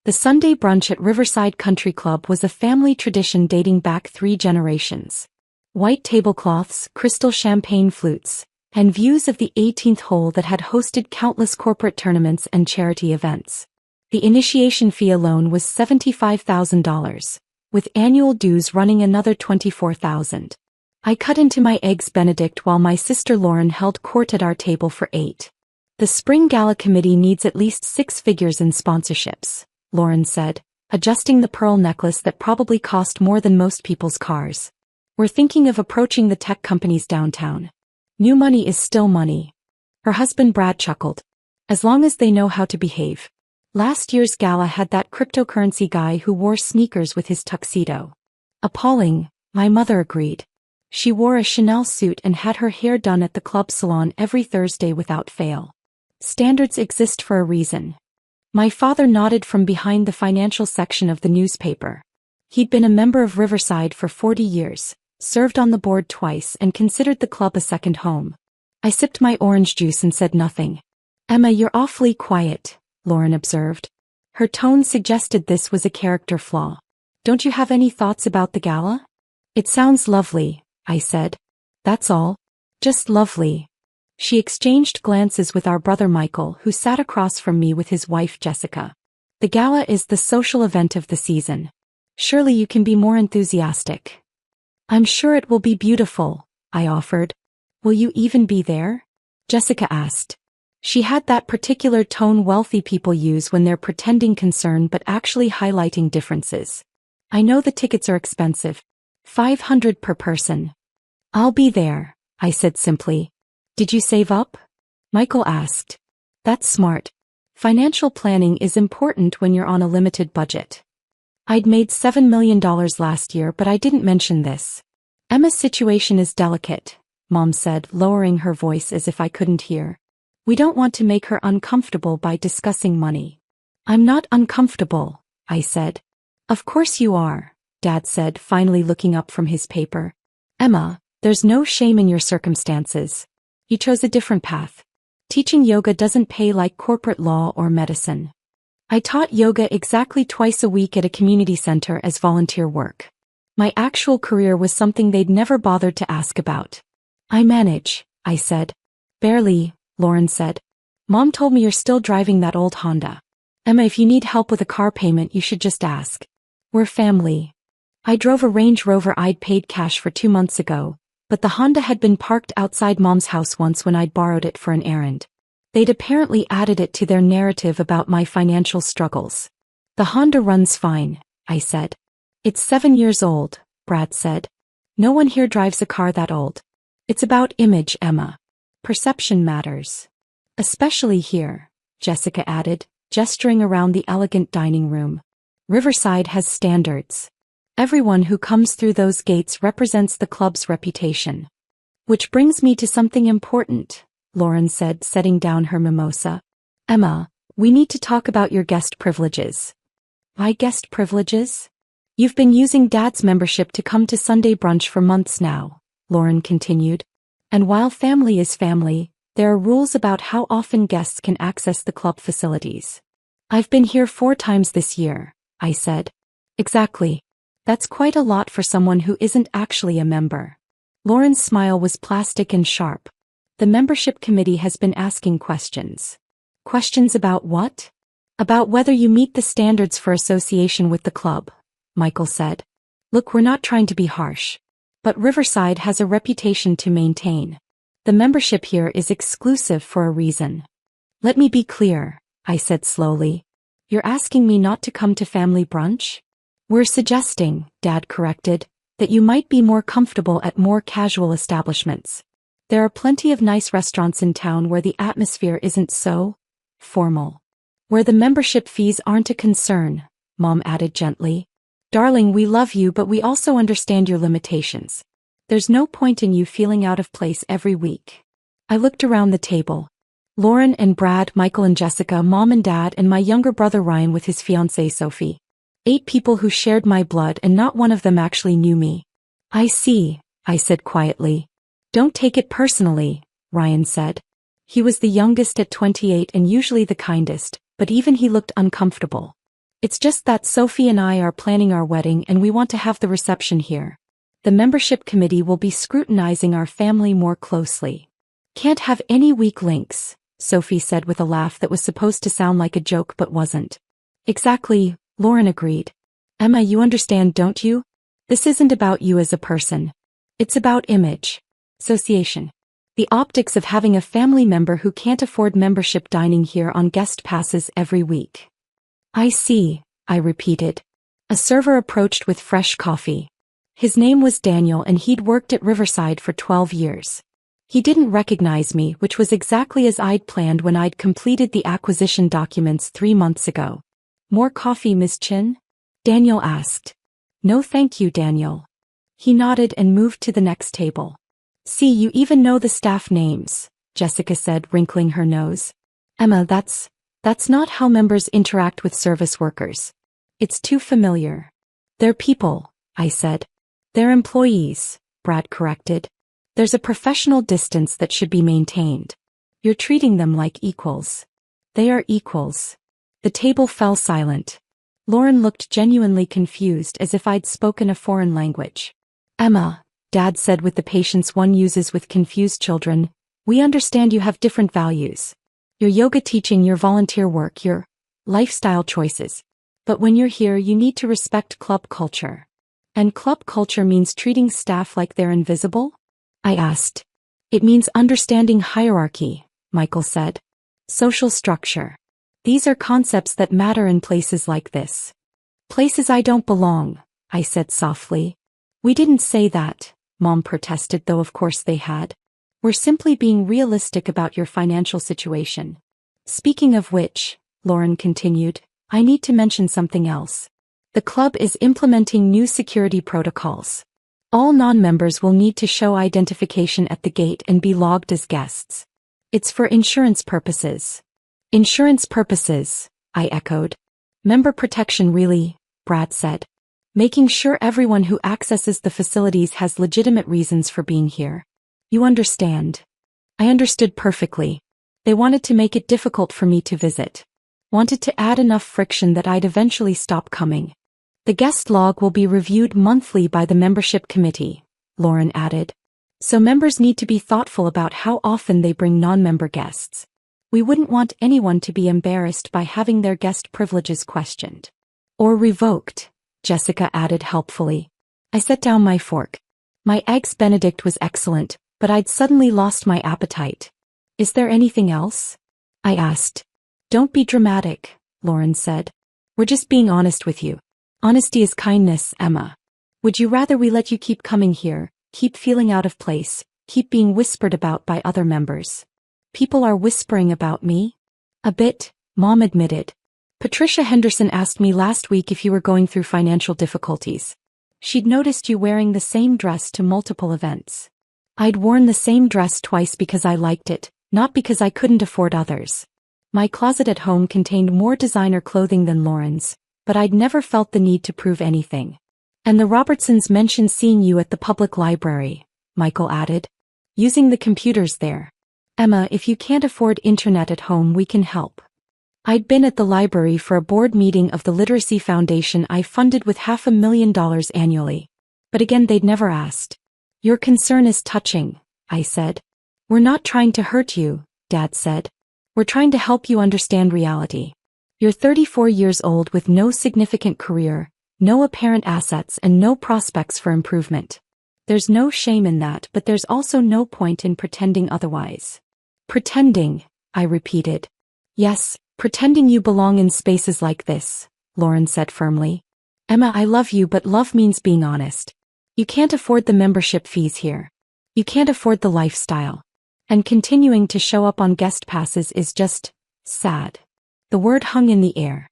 The Sunday brunch at Riverside Country Club was a family tradition dating back 3 generations. White tablecloths, crystal champagne flutes, and views of the 18th hole that had hosted countless corporate tournaments and charity events. The initiation fee alone was $75,000, with annual dues running another $24,000. I cut into my eggs Benedict while my sister Lauren held court at our table for 8. The Spring Gala Committee needs at least 6 figures in sponsorships, Lauren said, adjusting the pearl necklace that probably cost more than most people's cars. We're thinking of approaching the tech companies downtown. New money is still money. Her husband Brad chuckled. As long as they know how to behave. Last year's gala had that cryptocurrency guy who wore sneakers with his tuxedo. Appalling, my mother agreed. She wore a Chanel suit and had her hair done at the club salon every Thursday without fail. Standards exist for a reason. My father nodded from behind the financial section of the newspaper. He'd been a member of Riverside for 40 years, served on the board twice and considered the club a second home. I sipped my orange juice and said nothing. Emma, you're awfully quiet, Lauren observed. Her tone suggested this was a character flaw. Don't you have any thoughts about the gala? It sounds lovely, I said. That's all. Just lovely. She exchanged glances with our brother Michael, who sat across from me with his wife Jessica. The gala is the social event of the season. Surely you can be more enthusiastic. I'm sure it will be beautiful, I offered. Will you even be there? Jessica asked. She had that particular tone wealthy people use when they're pretending concern but actually highlighting differences. I know the tickets are expensive. $500 per person. I'll be there, I said simply. Did you save up? Michael asked. That's smart. Financial planning is important when you're on a limited budget. I'd made $7 million last year, but I didn't mention this. Emma's situation is delicate, Mom said, lowering her voice as if I couldn't hear. We don't want to make her uncomfortable by discussing money. I'm not uncomfortable, I said. Of course you are, Dad said, finally looking up from his paper. Emma, there's no shame in your circumstances. You chose a different path. Teaching yoga doesn't pay like corporate law or medicine. I taught yoga exactly twice a week at a community center as volunteer work. My actual career was something they'd never bothered to ask about. I manage, I said. Barely, Lauren said. Mom told me you're still driving that old Honda. Emma, if you need help with a car payment, you should just ask. We're family. I drove a Range Rover I'd paid cash for 2 months ago, but the Honda had been parked outside Mom's house once when I'd borrowed it for an errand. They'd apparently added it to their narrative about my financial struggles. The Honda runs fine, I said. It's 7 years old, Brad said. No one here drives a car that old. It's about image, Emma. Perception matters. Especially here, Jessica added, gesturing around the elegant dining room. Riverside has standards. Everyone who comes through those gates represents the club's reputation. Which brings me to something important, Lauren said, setting down her mimosa. Emma, we need to talk about your guest privileges. My guest privileges? You've been using Dad's membership to come to Sunday brunch for months now, Lauren continued. And while family is family, there are rules about how often guests can access the club facilities. I've been here 4 times this year, I said. Exactly. That's quite a lot for someone who isn't actually a member. Lauren's smile was plastic and sharp. The membership committee has been asking questions. Questions about what? About whether you meet the standards for association with the club, Michael said. Look, we're not trying to be harsh. But Riverside has a reputation to maintain. The membership here is exclusive for a reason. Let me be clear, I said slowly. You're asking me not to come to family brunch? We're suggesting, Dad corrected, that you might be more comfortable at more casual establishments. There are plenty of nice restaurants in town where the atmosphere isn't so formal. Where the membership fees aren't a concern, Mom added gently. Darling, we love you, but we also understand your limitations. There's no point in you feeling out of place every week. I looked around the table. Lauren and Brad, Michael and Jessica, Mom and Dad, and my younger brother Ryan with his fiancée Sophie. 8 people who shared my blood, and not one of them actually knew me. I see, I said quietly. Don't take it personally, Ryan said. He was the youngest at 28 and usually the kindest, but even he looked uncomfortable. It's just that Sophie and I are planning our wedding and we want to have the reception here. The membership committee will be scrutinizing our family more closely. Can't have any weak links, Sophie said with a laugh that was supposed to sound like a joke but wasn't. Exactly, Lauren agreed. Emma, you understand, don't you? This isn't about you as a person. It's about image. Association. The optics of having a family member who can't afford membership dining here on guest passes every week. I see, I repeated. A server approached with fresh coffee. His name was Daniel and he'd worked at Riverside for 12 years. He didn't recognize me, which was exactly as I'd planned when I'd completed the acquisition documents 3 months ago. More coffee, Miss Chin? Daniel asked. No thank you, Daniel. He nodded and moved to the next table. See, you even know the staff names, Jessica said, wrinkling her nose. Emma, that's not how members interact with service workers. It's too familiar. They're people, I said. They're employees, Brad corrected. There's a professional distance that should be maintained. You're treating them like equals. They are equals. The table fell silent. Lauren looked genuinely confused, as if I'd spoken a foreign language. Emma, Dad said with the patience one uses with confused children, we understand you have different values. Your yoga teaching, your volunteer work, your lifestyle choices. But when you're here, you need to respect club culture. And club culture means treating staff like they're invisible? I asked. It means understanding hierarchy, Michael said. Social structure. These are concepts that matter in places like this. Places I don't belong, I said softly. We didn't say that, Mom protested, though of course they had. We're simply being realistic about your financial situation. Speaking of which, Lauren continued, I need to mention something else. The club is implementing new security protocols. All non-members will need to show identification at the gate and be logged as guests. It's for insurance purposes. Insurance purposes, I echoed. Member protection really, Brad said. Making sure everyone who accesses the facilities has legitimate reasons for being here. You understand. I understood perfectly. They wanted to make it difficult for me to visit. Wanted to add enough friction that I'd eventually stop coming. The guest log will be reviewed monthly by the membership committee, Lauren added. So members need to be thoughtful about how often they bring non-member guests. We wouldn't want anyone to be embarrassed by having their guest privileges questioned. Or revoked, Jessica added helpfully. I set down my fork. My Eggs Benedict was excellent, but I'd suddenly lost my appetite. Is there anything else? I asked. Don't be dramatic, Lauren said. We're just being honest with you. Honesty is kindness, Emma. Would you rather we let you keep coming here, keep feeling out of place, keep being whispered about by other members? People are whispering about me? A bit, Mom admitted. Patricia Henderson asked me last week if you were going through financial difficulties. She'd noticed you wearing the same dress to multiple events. I'd worn the same dress twice because I liked it, not because I couldn't afford others. My closet at home contained more designer clothing than Lauren's, but I'd never felt the need to prove anything. And the Robertsons mentioned seeing you at the public library, Michael added. Using the computers there. Emma, if you can't afford internet at home, we can help. I'd been at the library for a board meeting of the Literacy Foundation I funded with $500,000 annually. But again, they'd never asked. Your concern is touching, I said. We're not trying to hurt you, Dad said. We're trying to help you understand reality. You're 34 years old with no significant career, no apparent assets, and no prospects for improvement. There's no shame in that, but there's also no point in pretending otherwise. Pretending, I repeated. Yes, pretending you belong in spaces like this, Lauren said firmly. Emma, I love you, but love means being honest. You can't afford the membership fees here. You can't afford the lifestyle. And continuing to show up on guest passes is just sad. The word hung in the air.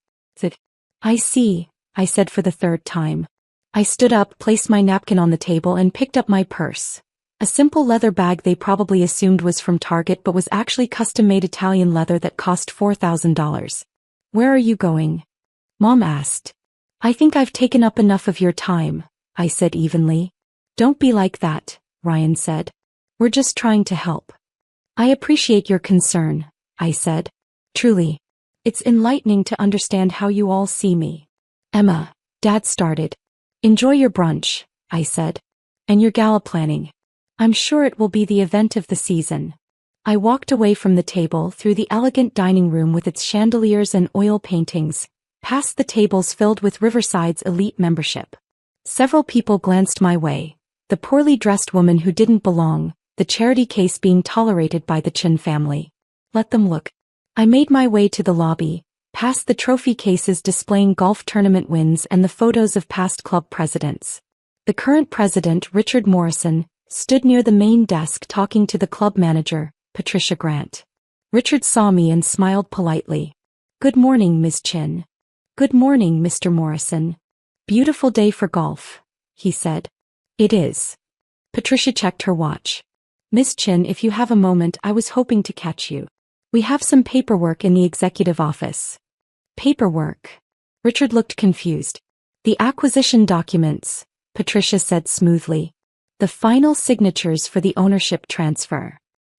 I see, I said for the third time. I stood up, placed my napkin on the table, and picked up my purse. A simple leather bag they probably assumed was from Target but was actually custom-made Italian leather that cost $4,000. Where are you going? Mom asked. I think I've taken up enough of your time, I said evenly. Don't be like that, Ryan said. We're just trying to help. I appreciate your concern, I said. Truly. It's enlightening to understand how you all see me. Emma, Dad started. Enjoy your brunch, I said. And your gala planning. I'm sure it will be the event of the season. I walked away from the table through the elegant dining room with its chandeliers and oil paintings, past the tables filled with Riverside's elite membership. Several people glanced my way, the poorly dressed woman who didn't belong, the charity case being tolerated by the Chin family. Let them look. I made my way to the lobby, past the trophy cases displaying golf tournament wins and the photos of past club presidents. The current president, Richard Morrison, stood near the main desk talking to the club manager, Patricia Grant. Richard saw me and smiled politely. Good morning, Ms. Chin. Good morning, Mr. Morrison. Beautiful day for golf, he said. It is. Patricia checked her watch. Miss Chin, if you have a moment, I was hoping to catch you. We have some paperwork in the executive office. Paperwork? Richard looked confused. The acquisition documents, Patricia said smoothly. The final signatures for the ownership transfer.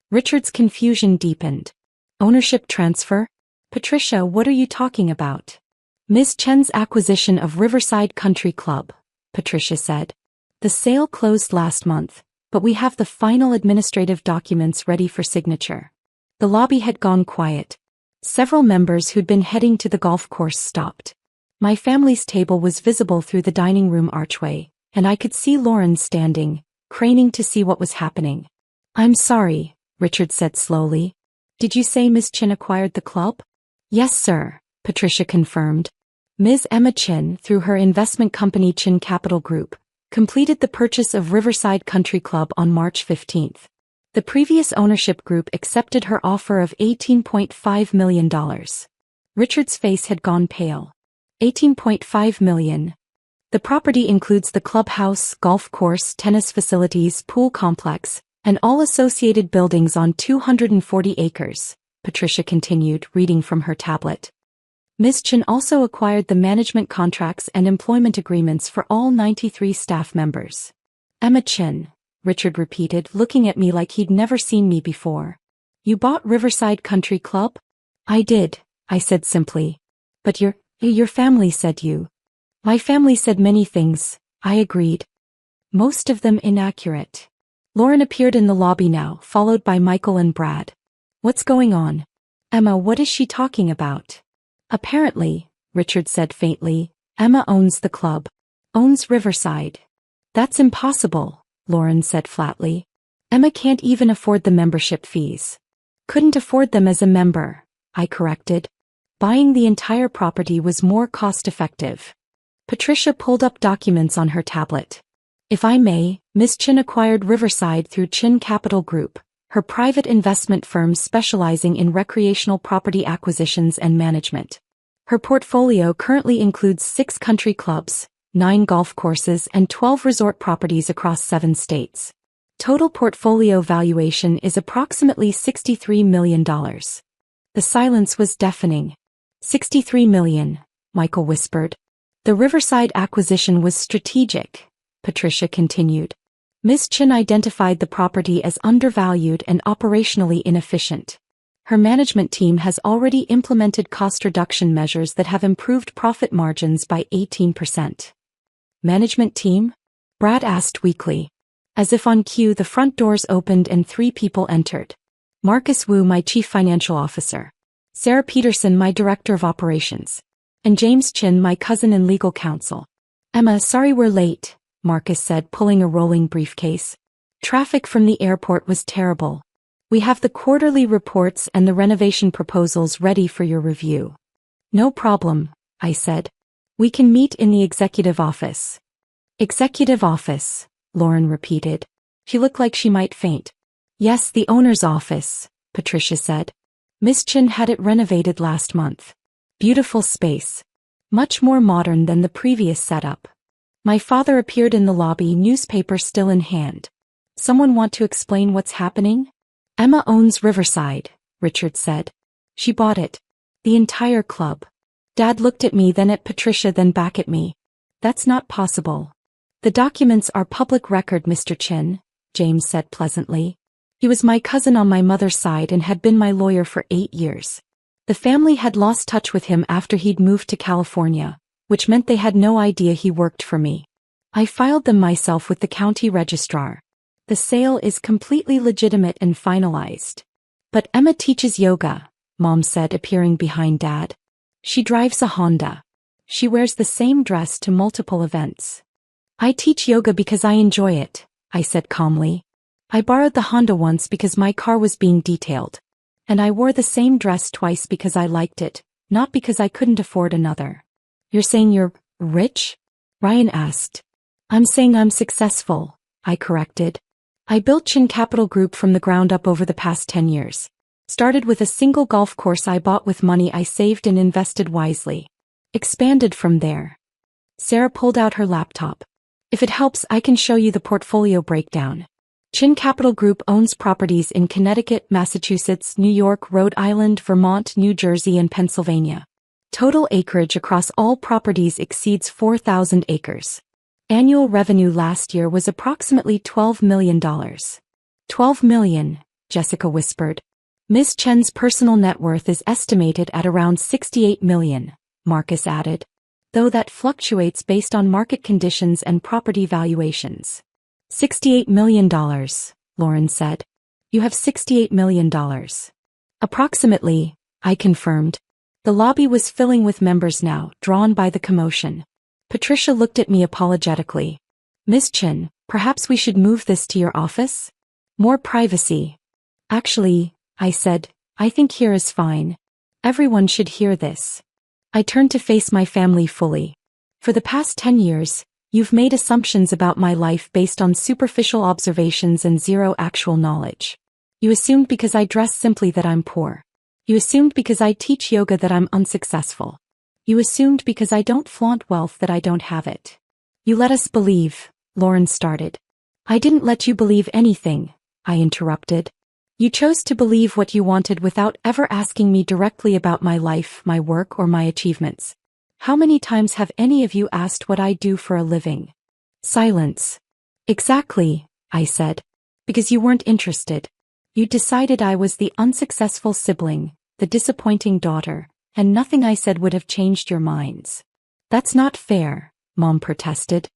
Richard's confusion deepened. Ownership transfer? Patricia, what are you talking about? Ms. Chen's acquisition of Riverside Country Club, Patricia said. The sale closed last month, but we have the final administrative documents ready for signature. The lobby had gone quiet. Several members who'd been heading to the golf course stopped. My family's table was visible through the dining room archway, and I could see Lauren standing, craning to see what was happening. I'm sorry, Richard said slowly. Did you say Ms. Chin acquired the club? Yes, sir, Patricia confirmed. Ms. Emma Chin, through her investment company Chin Capital Group, completed the purchase of Riverside Country Club on March 15th. The previous ownership group accepted her offer of $18.5 million. Richard's face had gone pale. $18.5 million. The property includes the clubhouse, golf course, tennis facilities, pool complex, and all associated buildings on 240 acres, Patricia continued, reading from her tablet. Ms. Chin also acquired the management contracts and employment agreements for all 93 staff members. Emma Chin, Richard repeated, looking at me like he'd never seen me before. You bought Riverside Country Club? I did, I said simply. But your family said you. My family said many things, I agreed. Most of them inaccurate. Lauren appeared in the lobby now, followed by Michael and Brad. What's going on? Emma, what is she talking about? Apparently, Richard said faintly, Emma owns the club. Owns Riverside. That's impossible, Lauren said flatly. Emma can't even afford the membership fees. Couldn't afford them as a member, I corrected. Buying the entire property was more cost-effective. Patricia pulled up documents on her tablet. If I may, Ms. Chin acquired Riverside through Chin Capital Group, her private investment firm specializing in recreational property acquisitions and management. Her portfolio currently includes 6 country clubs, 9 golf courses and 12 resort properties across 7 states. Total portfolio valuation is approximately $63 million. The silence was deafening. $63 million, Michael whispered. The Riverside acquisition was strategic, Patricia continued. Ms. Chin identified the property as undervalued and operationally inefficient. Her management team has already implemented cost reduction measures that have improved profit margins by 18%. Management team? Brad asked weakly. As if on cue, the front doors opened and 3 people entered. Marcus Wu, my chief financial officer. Sarah Peterson, my director of operations. And James Chin, my cousin and legal counsel. Emma, sorry we're late, Marcus said, pulling a rolling briefcase. Traffic from the airport was terrible. We have the quarterly reports and the renovation proposals ready for your review. No problem, I said. We can meet in the executive office. Executive office, Lauren repeated. She looked like she might faint. Yes, the owner's office, Patricia said. Miss Chin had it renovated last month. Beautiful space. Much more modern than the previous setup. My father appeared in the lobby, newspaper still in hand. Someone want to explain what's happening? Emma owns Riverside, Richard said. She bought it. The entire club. Dad looked at me, then at Patricia, then back at me. That's not possible. The documents are public record, Mr. Chin, James said pleasantly. He was my cousin on my mother's side and had been my lawyer for 8 years. The family had lost touch with him after he'd moved to California, which meant they had no idea he worked for me. I filed them myself with the county registrar. The sale is completely legitimate and finalized. But Emma teaches yoga, Mom said, appearing behind Dad. She drives a Honda. She wears the same dress to multiple events. I teach yoga because I enjoy it, I said calmly. I borrowed the Honda once because my car was being detailed. And I wore the same dress twice because I liked it, not because I couldn't afford another. You're saying you're rich? Ryan asked. I'm saying I'm successful, I corrected. I built Chin Capital Group from the ground up over the past 10 years. Started with a single golf course I bought with money I saved and invested wisely. Expanded from there. Sarah pulled out her laptop. If it helps, I can show you the portfolio breakdown. Chin Capital Group owns properties in Connecticut, Massachusetts, New York, Rhode Island, Vermont, New Jersey, and Pennsylvania. Total acreage across all properties exceeds 4,000 acres. Annual revenue last year was approximately $12 million. $12 million, Jessica whispered. Ms. Chen's personal net worth is estimated at around $68 million, Marcus added. Though that fluctuates based on market conditions and property valuations. $68 million, Lauren said. You have $68 million. Approximately, I confirmed. The lobby was filling with members now, drawn by the commotion. Patricia looked at me apologetically. Miss Chen, perhaps we should move this to your office? More privacy. Actually, I said, I think here is fine. Everyone should hear this. I turned to face my family fully. For the past 10 years, you've made assumptions about my life based on superficial observations and zero actual knowledge. You assumed because I dress simply that I'm poor. You assumed because I teach yoga that I'm unsuccessful. You assumed because I don't flaunt wealth that I don't have it. You let us believe, Lauren started. I didn't let you believe anything, I interrupted. You chose to believe what you wanted without ever asking me directly about my life, my work, or my achievements. How many times have any of you asked what I do for a living? Silence. Exactly, I said. Because you weren't interested. You decided I was the unsuccessful sibling, the disappointing daughter, and nothing I said would have changed your minds. That's not fair, Mom protested.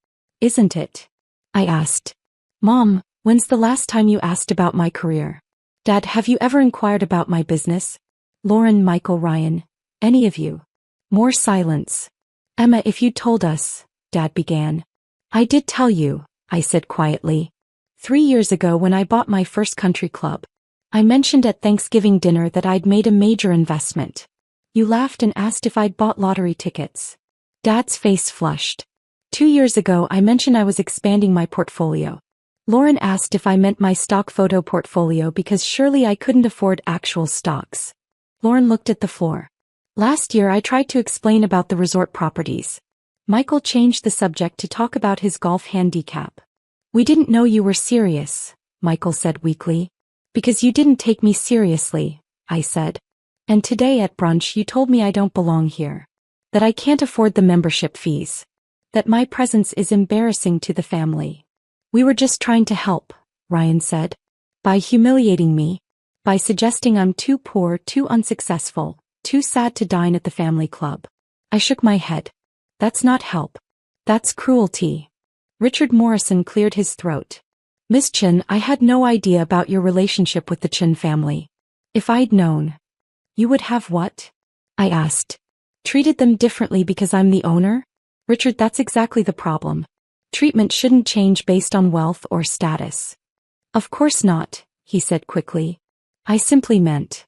Isn't it? I asked. Mom, when's the last time you asked about my career? Dad, have you ever inquired about my business? Lauren, Michael, Ryan, any of you? More silence. Emma, if you'd told us, Dad began. I did tell you, I said quietly. 3 years ago when I bought my first country club. I mentioned at Thanksgiving dinner that I'd made a major investment. You laughed and asked if I'd bought lottery tickets. Dad's face flushed. 2 years ago I mentioned I was expanding my portfolio. Lauren asked if I meant my stock photo portfolio because surely I couldn't afford actual stocks. Lauren looked at the floor. Last year I tried to explain about the resort properties. Michael changed the subject to talk about his golf handicap. We didn't know you were serious, Michael said weakly. Because you didn't take me seriously, I said. And today at brunch you told me I don't belong here. That I can't afford the membership fees. That my presence is embarrassing to the family. We were just trying to help, Ryan said. By humiliating me. By suggesting I'm too poor, too unsuccessful, too sad to dine at the family club. I shook my head. That's not help. That's cruelty. Richard Morrison cleared his throat. Miss Chen, I had no idea about your relationship with the Chen family. If I'd known. You would have what? I asked. Treated them differently because I'm the owner? Richard, that's exactly the problem. Treatment shouldn't change based on wealth or status. Of course not, he said quickly. I simply meant.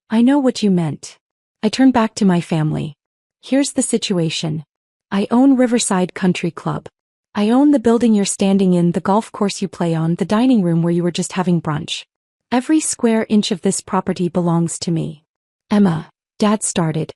I know what you meant. I turned back to my family. Here's the situation. I own Riverside Country Club. I own the building you're standing in, the golf course you play on, the dining room where you were just having brunch. Every square inch of this property belongs to me. Emma, Dad started.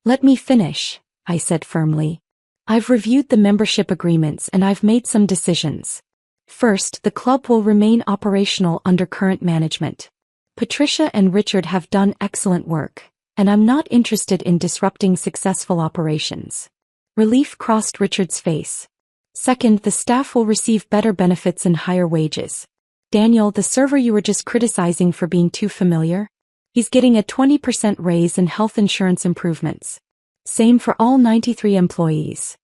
Let me finish, I said firmly. I've reviewed the membership agreements and I've made some decisions. First, the club will remain operational under current management. Patricia and Richard have done excellent work, and I'm not interested in disrupting successful operations. Relief crossed Richard's face. Second, the staff will receive better benefits and higher wages. Daniel, the server you were just criticizing for being too familiar? He's getting a 20% raise and health insurance improvements. Same for all 93 employees.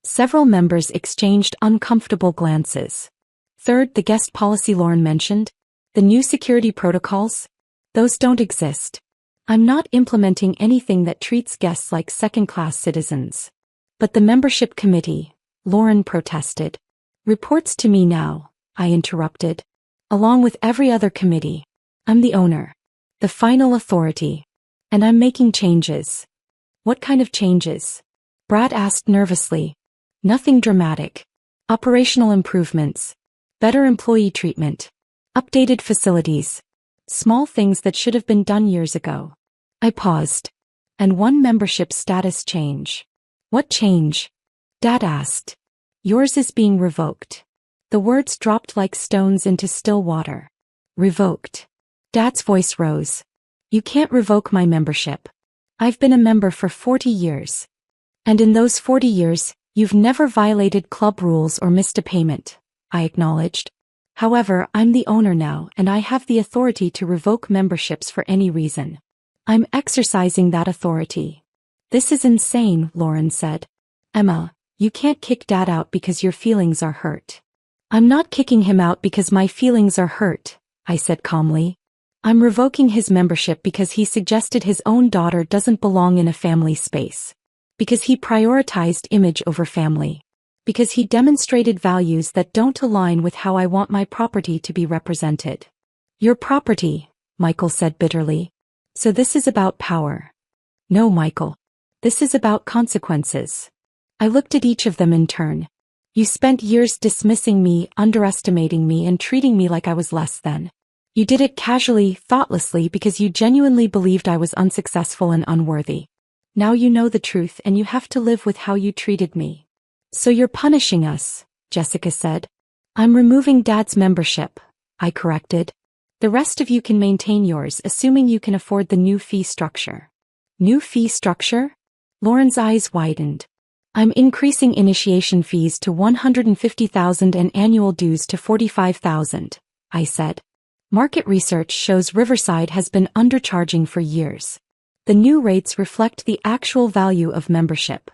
Several members exchanged uncomfortable glances. Third, the guest policy Lauren mentioned. The new security protocols? Those don't exist. I'm not implementing anything that treats guests like second-class citizens. But the membership committee, Lauren protested. Reports to me now, I interrupted. Along with every other committee. I'm the owner. The final authority. And I'm making changes. What kind of changes? Brad asked nervously. Nothing dramatic. Operational improvements. Better employee treatment. Updated facilities. Small things that should have been done years ago. I paused. And one membership status change. What change? Dad asked. Yours is being revoked. The words dropped like stones into still water. Revoked. Dad's voice rose. You can't revoke my membership. I've been a member for 40 years. And in those 40 years, you've never violated club rules or missed a payment, I acknowledged. However, I'm the owner now and I have the authority to revoke memberships for any reason. I'm exercising that authority. This is insane, Lauren said. Emma, you can't kick Dad out because your feelings are hurt. I'm not kicking him out because my feelings are hurt, I said calmly. I'm revoking his membership because he suggested his own daughter doesn't belong in a family space. Because he prioritized image over family. Because he demonstrated values that don't align with how I want my property to be represented. Your property, Michael said bitterly. So this is about power. No, Michael. This is about consequences. I looked at each of them in turn. You spent years dismissing me, underestimating me, and treating me like I was less than. You did it casually, thoughtlessly because you genuinely believed I was unsuccessful and unworthy. Now you know the truth and you have to live with how you treated me. So you're punishing us, Jessica said. I'm removing Dad's membership, I corrected. The rest of you can maintain yours assuming you can afford the new fee structure. New fee structure? Lauren's eyes widened. I'm increasing initiation fees to $150,000 and annual dues to $45,000, I said. Market research shows Riverside has been undercharging for years. The new rates reflect the actual value of membership.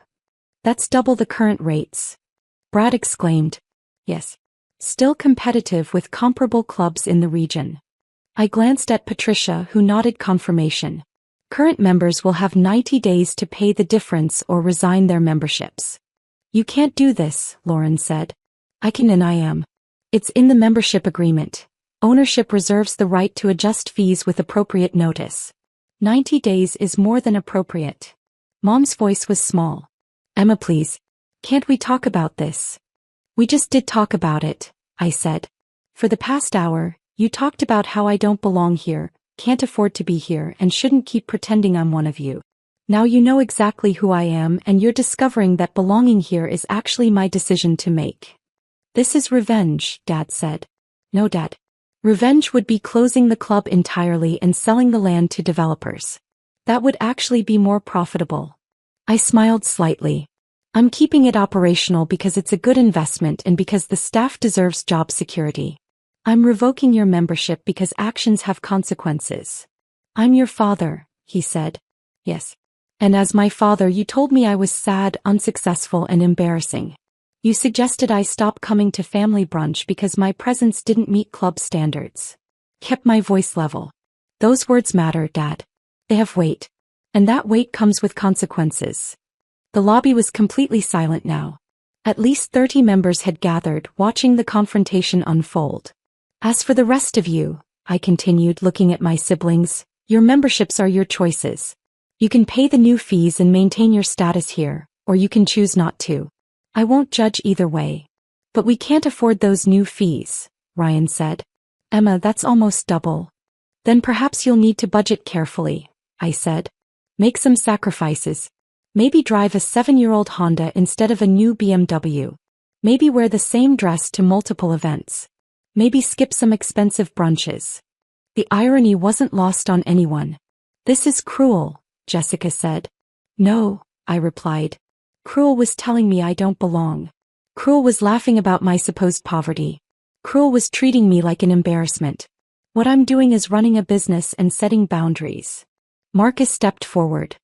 That's double the current rates. Brad exclaimed. Yes. Still competitive with comparable clubs in the region. I glanced at Patricia, who nodded confirmation. Current members will have 90 days to pay the difference or resign their memberships. You can't do this, Lauren said. I can and I am. It's in the membership agreement. Ownership reserves the right to adjust fees with appropriate notice. 90 days is more than appropriate. Mom's voice was small. Emma, please. Can't we talk about this? We just did talk about it, I said. For the past hour, you talked about how I don't belong here, can't afford to be here, and shouldn't keep pretending I'm one of you. Now you know exactly who I am and you're discovering that belonging here is actually my decision to make. This is revenge, Dad said. No, Dad. Revenge would be closing the club entirely and selling the land to developers. That would actually be more profitable. I smiled slightly. I'm keeping it operational because it's a good investment and because the staff deserves job security. I'm revoking your membership because actions have consequences. I'm your father, he said. Yes. And as my father, you told me I was sad, unsuccessful, and embarrassing. You suggested I stop coming to family brunch because my presence didn't meet club standards. Kept my voice level. Those words matter, Dad. They have weight. And that weight comes with consequences. The lobby was completely silent now. At least 30 members had gathered, watching the confrontation unfold. As for the rest of you, I continued, looking at my siblings, your memberships are your choices. You can pay the new fees and maintain your status here, or you can choose not to. I won't judge either way. But we can't afford those new fees, Ryan said. Emma, that's almost double. Then perhaps you'll need to budget carefully, I said. Make some sacrifices. Maybe drive a 7-year-old Honda instead of a new BMW. Maybe wear the same dress to multiple events. Maybe skip some expensive brunches. The irony wasn't lost on anyone. This is cruel, Jessica said. No, I replied. Cruel was telling me I don't belong. Cruel was laughing about my supposed poverty. Cruel was treating me like an embarrassment. What I'm doing is running a business and setting boundaries. Marcus stepped forward.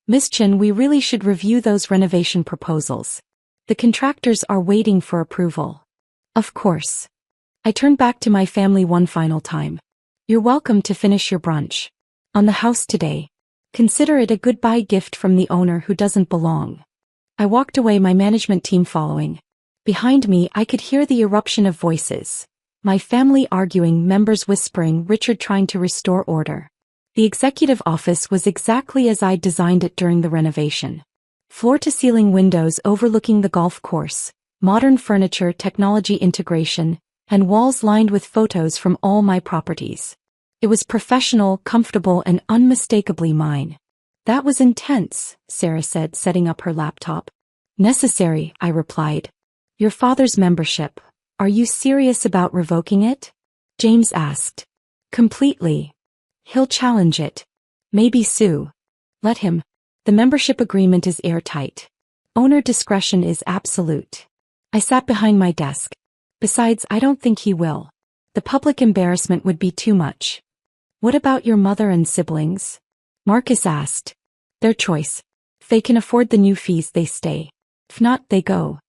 Miss Chin, we really should review those renovation proposals. The contractors are waiting for approval. Of course. I turned back to my family one final time. You're welcome to finish your brunch. On the house today. Consider it a goodbye gift from the owner who doesn't belong. I walked away, my management team following. Behind me, I could hear the eruption of voices. My family arguing, members whispering, Richard trying to restore order. The executive office was exactly as I designed it during the renovation. Floor-to-ceiling windows overlooking the golf course, modern furniture, technology integration, and walls lined with photos from all my properties. It was professional, comfortable, and unmistakably mine. That was intense, Sarah said, setting up her laptop. Necessary, I replied. Your father's membership. Are you serious about revoking it? James asked. Completely. He'll challenge it. Maybe sue. Let him. The membership agreement is airtight. Owner discretion is absolute. I sat behind my desk. Besides, I don't think he will. The public embarrassment would be too much. What about your mother and siblings? Marcus asked. Their choice. If they can afford the new fees, they stay. If not, they go.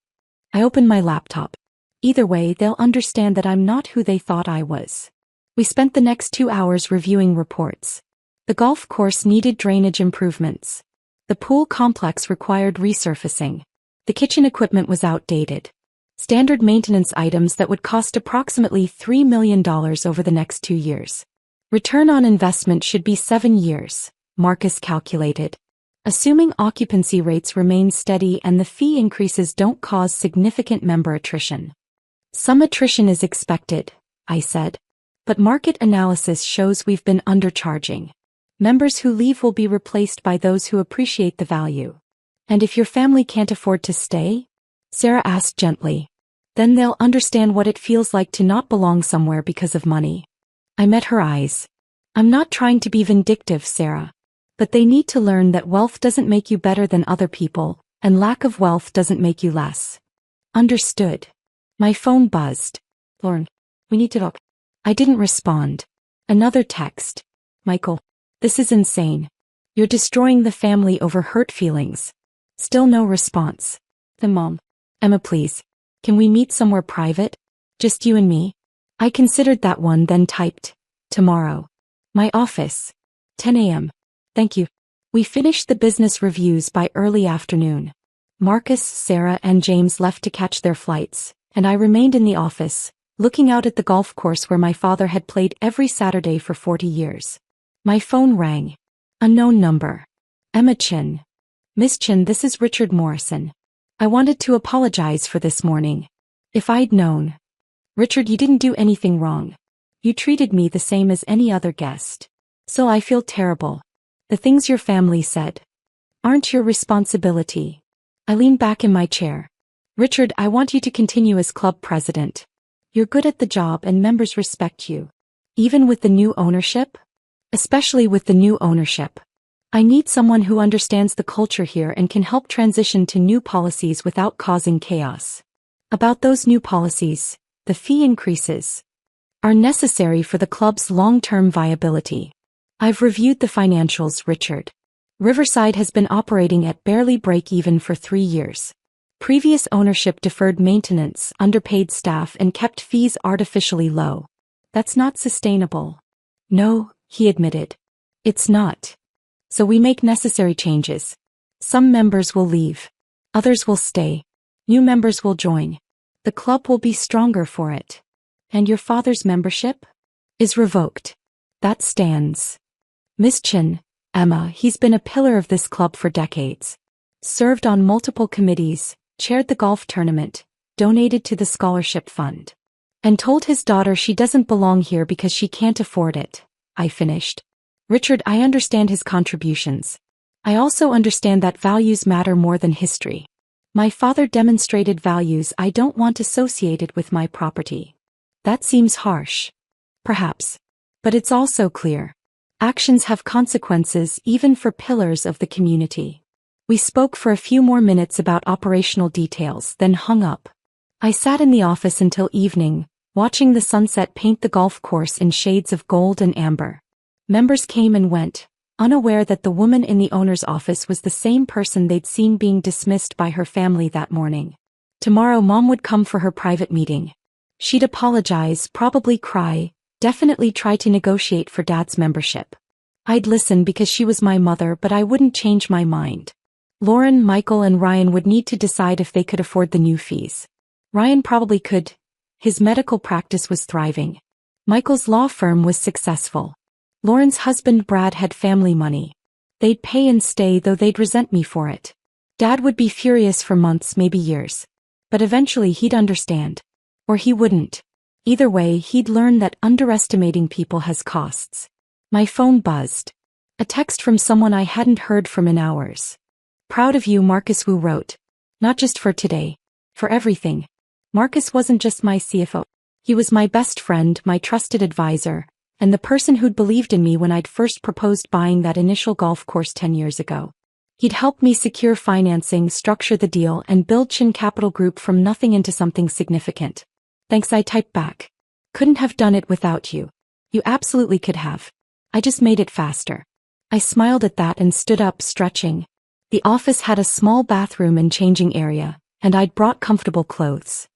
I opened my laptop. Either way, they'll understand that I'm not who they thought I was. We spent the next 2 hours reviewing reports. The golf course needed drainage improvements. The pool complex required resurfacing. The kitchen equipment was outdated. Standard maintenance items that would cost approximately $3 million over the next 2 years. Return on investment should be 7 years, Marcus calculated. Assuming occupancy rates remain steady and the fee increases don't cause significant member attrition. Some attrition is expected, I said. But market analysis shows we've been undercharging. Members who leave will be replaced by those who appreciate the value. And if your family can't afford to stay? Sarah asked gently. Then they'll understand what it feels like to not belong somewhere because of money. I met her eyes. I'm not trying to be vindictive, Sarah. But they need to learn that wealth doesn't make you better than other people, and lack of wealth doesn't make you less. Understood. My phone buzzed. Lauren, we need to talk. I didn't respond. Another text. Michael, this is insane. You're destroying the family over hurt feelings. Still no response. The mom. Emma, please. Can we meet somewhere private? Just you and me? I considered that one, then typed. Tomorrow. My office. 10 a.m. Thank you. We finished the business reviews by early afternoon. Marcus, Sarah, and James left to catch their flights, and I remained in the office, looking out at the golf course where my father had played every Saturday for 40 years. My phone rang. Unknown number. Emma Chin. Miss Chin, this is Richard Morrison. I wanted to apologize for this morning. If I'd known. Richard, you didn't do anything wrong. You treated me the same as any other guest. So I feel terrible. The things your family said aren't your responsibility. I leaned back in my chair. Richard, I want you to continue as club president. You're good at the job and members respect you. Even with the new ownership? Especially with the new ownership. I need someone who understands the culture here and can help transition to new policies without causing chaos. About those new policies, the fee increases are necessary for the club's long-term viability. I've reviewed the financials, Richard. Riverside has been operating at barely break-even for 3 years. Previous ownership deferred maintenance, underpaid staff, and kept fees artificially low. That's not sustainable. No, he admitted. It's not. So we make necessary changes. Some members will leave. Others will stay. New members will join. The club will be stronger for it. And your father's membership is revoked. That stands. Miss Chin, Emma, he's been a pillar of this club for decades. Served on multiple committees, chaired the golf tournament, donated to the scholarship fund. And told his daughter she doesn't belong here because she can't afford it. I finished. Richard, I understand his contributions. I also understand that values matter more than history. My father demonstrated values I don't want associated with my property. That seems harsh. Perhaps. But it's also clear. Actions have consequences even for pillars of the community. We spoke for a few more minutes about operational details, then hung up. I sat in the office until evening, watching the sunset paint the golf course in shades of gold and amber. Members came and went, unaware that the woman in the owner's office was the same person they'd seen being dismissed by her family that morning. Tomorrow Mom would come for her private meeting. She'd apologize, probably cry, definitely try to negotiate for Dad's membership. I'd listen because she was my mother, but I wouldn't change my mind. Lauren, Michael and Ryan would need to decide if they could afford the new fees. Ryan probably could. His medical practice was thriving. Michael's law firm was successful. Lauren's husband Brad had family money. They'd pay and stay, though they'd resent me for it. Dad would be furious for months, maybe years. But eventually he'd understand. Or he wouldn't. Either way, he'd learn that underestimating people has costs. My phone buzzed. A text from someone I hadn't heard from in hours. "Proud of you," Marcus Wu wrote. "Not just for today. For everything." Marcus wasn't just my CFO. He was my best friend, my trusted advisor, and the person who'd believed in me when I'd first proposed buying that initial golf course 10 years ago. He'd helped me secure financing, structure the deal, and build Chin Capital Group from nothing into something significant. "Thanks," I typed back. "Couldn't have done it without you." "You absolutely could have. I just made it faster." I smiled at that and stood up, stretching. The office had a small bathroom and changing area, and I'd brought comfortable clothes.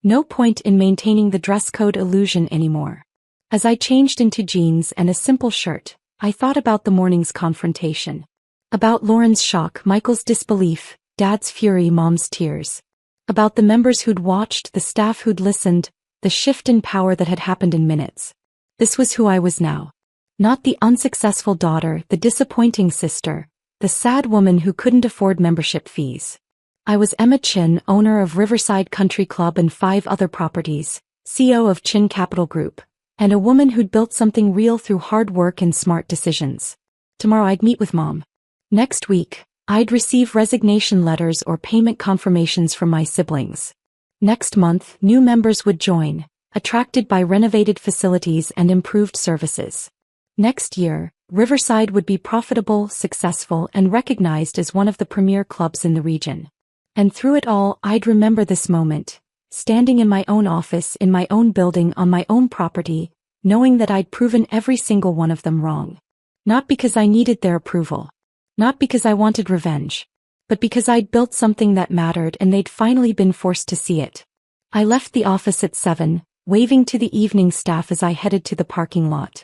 No point in maintaining the dress code illusion anymore. As I changed into jeans and a simple shirt, I thought about the morning's confrontation. About Lauren's shock, Michael's disbelief, Dad's fury, Mom's tears. About the members who'd watched, the staff who'd listened, the shift in power that had happened in minutes. This was who I was now. Not the unsuccessful daughter, the disappointing sister, the sad woman who couldn't afford membership fees. I was Emma Chin, owner of Riverside Country Club and 5 other properties, CEO of Chin Capital Group, and a woman who'd built something real through hard work and smart decisions. Tomorrow I'd meet with Mom. Next week, I'd receive resignation letters or payment confirmations from my siblings. Next month, new members would join, attracted by renovated facilities and improved services. Next year, Riverside would be profitable, successful, and recognized as one of the premier clubs in the region. And through it all, I'd remember this moment, standing in my own office, in my own building, on my own property, knowing that I'd proven every single one of them wrong. Not because I needed their approval. Not because I wanted revenge. But because I'd built something that mattered and they'd finally been forced to see it. I left the office at 7, waving to the evening staff as I headed to the parking lot.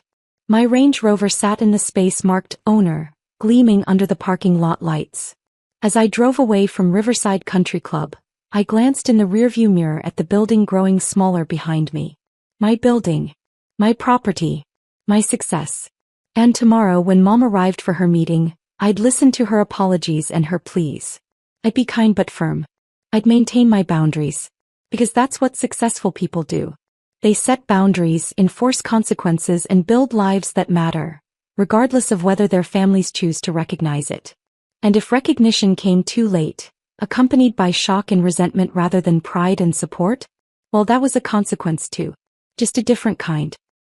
My Range Rover sat in the space marked "Owner," gleaming under the parking lot lights. As I drove away from Riverside Country Club, I glanced in the rearview mirror at the building growing smaller behind me. My building. My property. My success. And tomorrow, when Mom arrived for her meeting, I'd listen to her apologies and her pleas. I'd be kind but firm. I'd maintain my boundaries. Because that's what successful people do. They set boundaries, enforce consequences, and build lives that matter, regardless of whether their families choose to recognize it. And if recognition came too late, accompanied by shock and resentment rather than pride and support, well, that was a consequence too. Just a different kind.